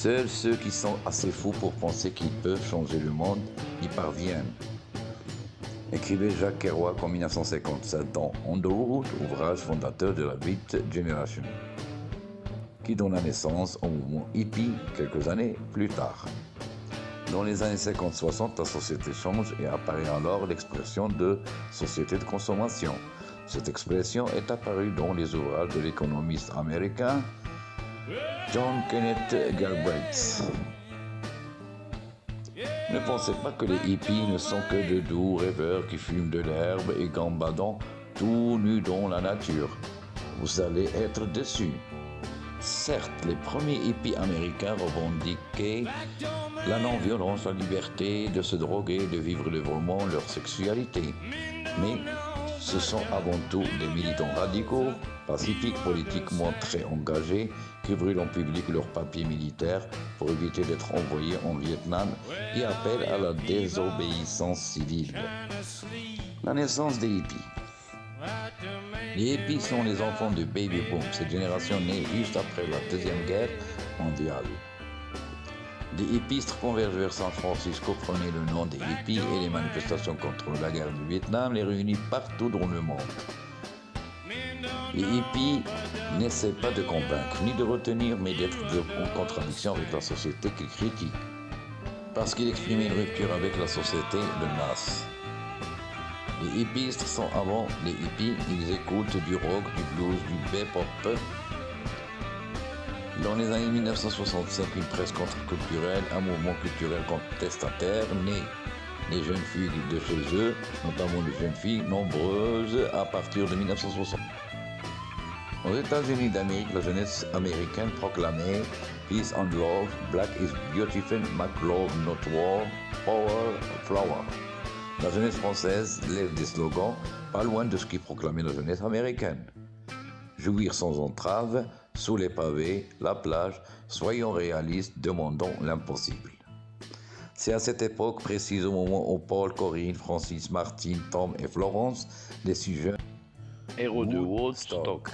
Seuls ceux qui sont assez fous pour penser qu'ils peuvent changer le monde y parviennent. Écrivait Jacques Kerouac en 1957 dans On the Road, ouvrage fondateur de la Beat Generation, qui donne naissance au mouvement hippie quelques années plus tard. Dans les années 50-60, la société change et apparaît alors l'expression de société de consommation. Cette expression est apparue dans les ouvrages de l'économiste américain John Kenneth Galbraith. Ne pensez pas que les hippies ne sont que de doux rêveurs qui fument de l'herbe et gambadant tout nus dans la nature. Vous allez être déçus. Certes, les premiers hippies américains revendiquaient la non-violence, la liberté de se droguer, de vivre librement leur sexualité. Mais ce sont avant tout des militants radicaux, pacifiques, politiquement très engagés, qui brûlent en public leurs papiers militaires pour éviter d'être envoyés en Vietnam et appellent à la désobéissance civile. La naissance des hippies. Les hippies sont les enfants du baby boom, cette génération née juste après la Deuxième Guerre mondiale. Des hippistes convergent vers San Francisco, prenaient le nom des hippies et les manifestations contre la guerre du Vietnam les réunissent partout dans le monde. Les hippies n'essaient pas de convaincre, ni de retenir, mais d'être en contradiction avec la société qu'ils critiquent, parce qu'ils exprimaient une rupture avec la société de masse. Les hippistes sont avant les hippies, ils écoutent du rock, du blues, du bebop. Dans les années 1965, une presse contre-culturelle, un mouvement culturel contestataire naît. Les jeunes filles de chez eux, notamment les jeunes filles nombreuses à partir de 1960. Aux États-Unis d'Amérique, la jeunesse américaine proclamait Peace and Love, Black is Beautiful, Make Love Not War, Power Flower. La jeunesse française lève des slogans pas loin de ce qui proclamait la jeunesse américaine. Jouir sans entrave, sous les pavés, la plage, soyons réalistes, demandons l'impossible. C'est à cette époque précise, au moment où Paul, Corinne, Francis, Martine, Tom et Florence, les six jeunes héros de Woodstock,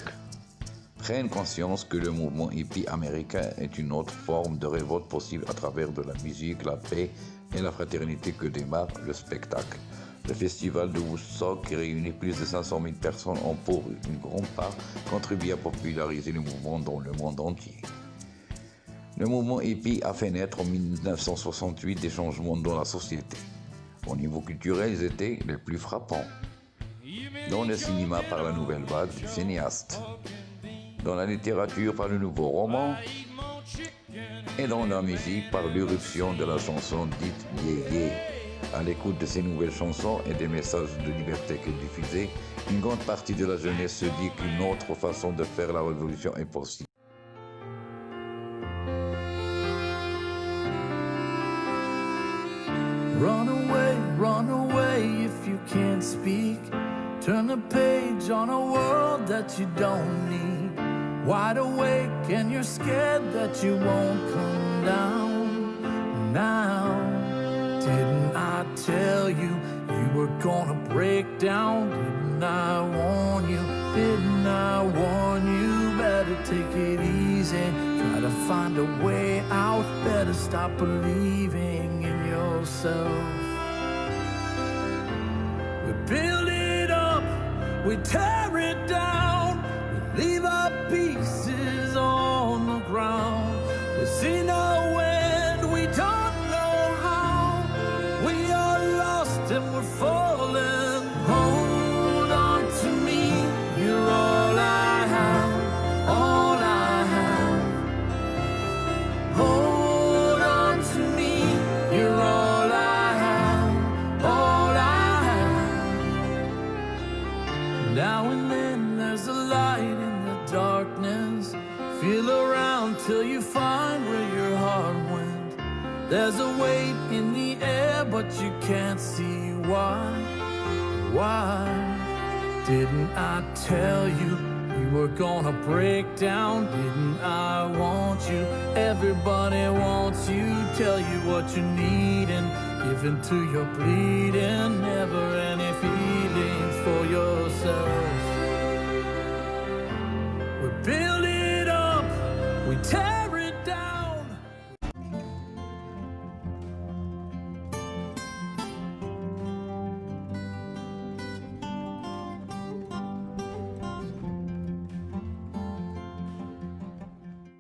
prennent conscience que le mouvement hippie américain est une autre forme de révolte possible à travers de la musique, la paix et la fraternité que démarre le spectacle. Le festival de Woodstock, qui réunit plus de 500 000 personnes, ont pour une grande part contribué à populariser le mouvement dans le monde entier. Le mouvement hippie a fait naître en 1968 des changements dans la société. Au niveau culturel, ils étaient les plus frappants. Dans le cinéma, par la nouvelle vague du cinéaste. Dans la littérature, par le nouveau roman. Et dans la musique, par l'irruption de la chanson dite Yeah Yeah. À l'écoute de ces nouvelles chansons et des messages de liberté qu'elles diffusaient, une grande partie de la jeunesse se dit qu'une autre façon de faire la révolution est possible. Run away if you can't speak. Turn the page on a world that you don't need. Wide awake and you're scared that you won't come down now. Didn't I tell you you were gonna break down? Didn't I warn you? Didn't I warn you? Better take it easy. Try to find a way out. Better stop believing in yourself. We build it up, we tear it down. We leave our pieces on the ground. We see no end, we don't know how. We are lost and we're falling. Hold on to me, you're all I have, all I have. Hold on to me, you're all I have, all I have. Now and then there's a light in the darkness. Feel around till you find where your heart went. There's a weight in the air, but you can't see why. Why? Didn't I tell you you were gonna break down? Didn't I want you? Everybody wants you. Tell you what you need and give into your bleeding. Never any feelings for yourself. We build it up, we tear